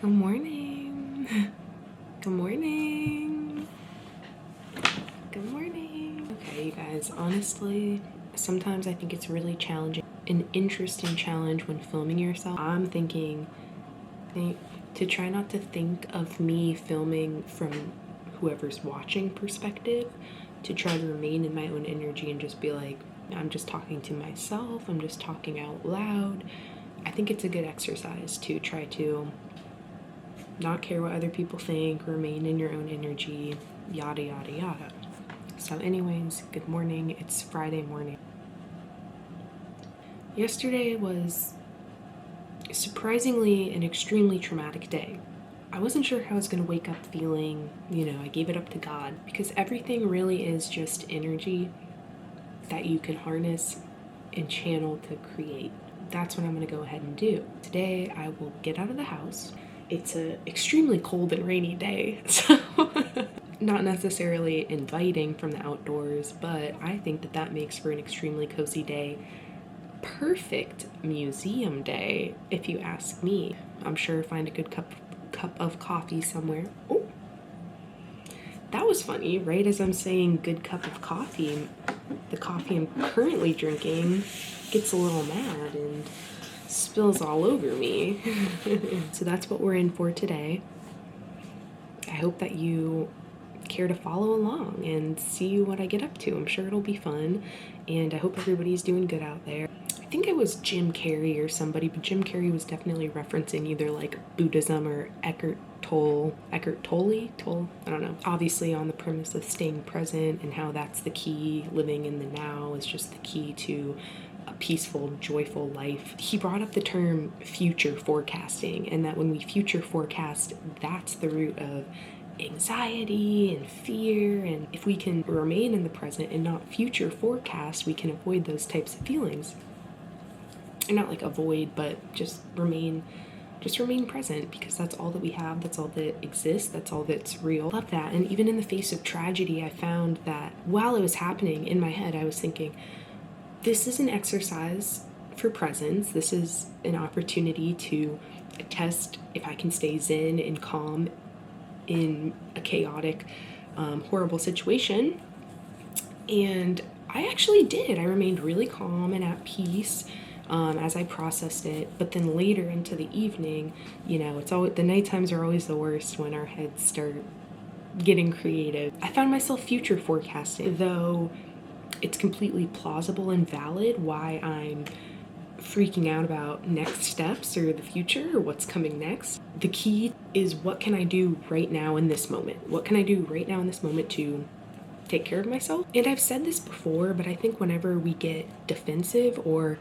Good morning. Good morning. Good morning. Okay, you guys, honestly, sometimes I think it's really challenging, an interesting challenge when filming yourself. I'm thinking to try not to think of me filming from whoever's watching perspective, to try to remain in my own energy and just be like, I'm just talking to myself, I'm just talking out loud. I think it's a good exercise to try to not care what other people think, remain in your own energy, yada yada yada. So anyways, good morning. It's Friday morning. Yesterday was surprisingly an extremely traumatic day. I wasn't sure how I was going to wake up feeling, I gave it up to God, because everything really is just energy that you can harness and channel to create. That's what I'm going to go ahead and do. Today I will get out of the house. It's an extremely cold and rainy day, so not necessarily inviting from the outdoors, but I think that makes for an extremely cozy day. Perfect museum day, if you ask me. I'm sure find a good cup of coffee somewhere. Oh, that was funny. Right as I'm saying good cup of coffee, the coffee I'm currently drinking gets a little mad and spills all over me. So that's what we're in for today. I hope that you care to follow along and see what I get up to. I'm sure it'll be fun, and I hope everybody's doing good out there. I think it was Jim Carrey or somebody, but Jim Carrey was definitely referencing either like Buddhism or Eckhart Tolle, I don't know. Obviously on the premise of staying present and how that's the key, living in the now is just the key to a peaceful, joyful life. He brought up the term future forecasting, and that when we future forecast, that's the root of anxiety and fear. And if we can remain in the present and not future forecast, we can avoid those types of feelings. And not like avoid, but just remain present, because that's all that we have, that's all that exists, that's all that's real. I love that. And even in the face of tragedy, I found that while it was happening in my head, I was thinking, this is an exercise for presence. This is an opportunity to test if I can stay zen and calm in a chaotic, horrible situation. And I actually did. I remained really calm and at peace as I processed it. But then later into the evening, it's always, the night times are always the worst when our heads start getting creative. I found myself future forecasting, though it's completely plausible and valid why I'm freaking out about next steps or the future or what's coming next. The key is, what can I do right now in this moment? What can I do right now in this moment to take care of myself? And I've said this before, but I think whenever we get defensive or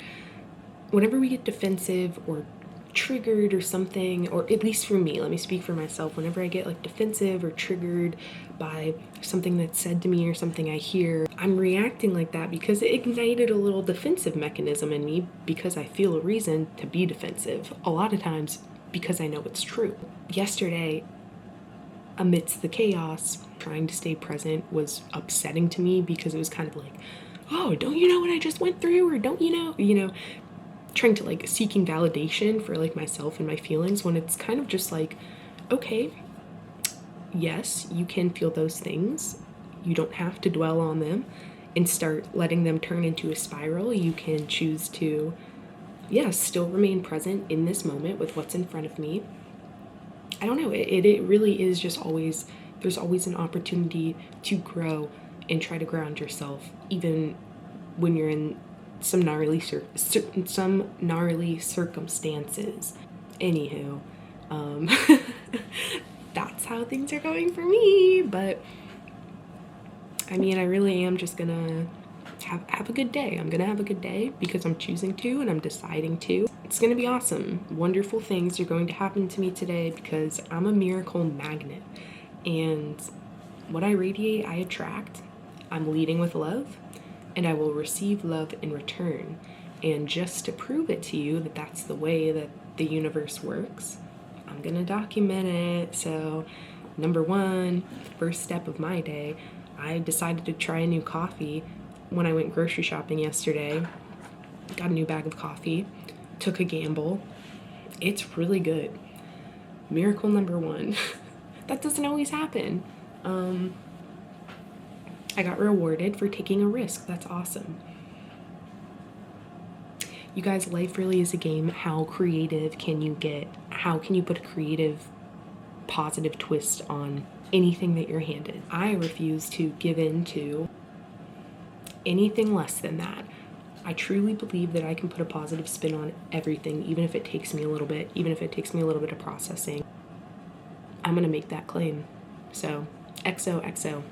triggered or something, or at least for me, let me speak for myself, whenever I get like defensive or triggered by something that's said to me or something I hear, I'm reacting like that because it ignited a little defensive mechanism in me, because I feel a reason to be defensive, a lot of times because I know it's true. Yesterday, amidst the chaos, trying to stay present was upsetting to me, because it was kind of like, oh, don't you know what I just went through? Or don't you know, trying to like seeking validation for like myself and my feelings, when it's kind of just like, okay, yes, you can feel those things. You don't have to dwell on them and start letting them turn into a spiral. You can choose to, still remain present in this moment with what's in front of me. I don't know, it really is just always, there's always an opportunity to grow and try to ground yourself, even when you're in some gnarly circumstances. Anywho, that's how things are going for me. But I mean, I really am just gonna have a good day. I'm gonna have a good day because I'm choosing to and I'm deciding to. It's gonna be awesome. Wonderful things are going to happen to me today, because I'm a miracle magnet, and what I radiate, I attract. I'm leading with love, and I will receive love in return. And just to prove it to you that that's the way that the universe works, I'm gonna document it. So number one, first step of my day, I decided to try a new coffee when I went grocery shopping yesterday. Got a new bag of coffee, took a gamble. It's really good. Miracle number one. That doesn't always happen. I got rewarded for taking a risk. That's awesome. You guys, life really is a game. How creative can you get? How can you put a creative, positive twist on anything that you're handed? I refuse to give in to anything less than that. I truly believe that I can put a positive spin on everything, even if it takes me a little bit, even if it takes me a little bit of processing. I'm going to make that claim. So, XOXO.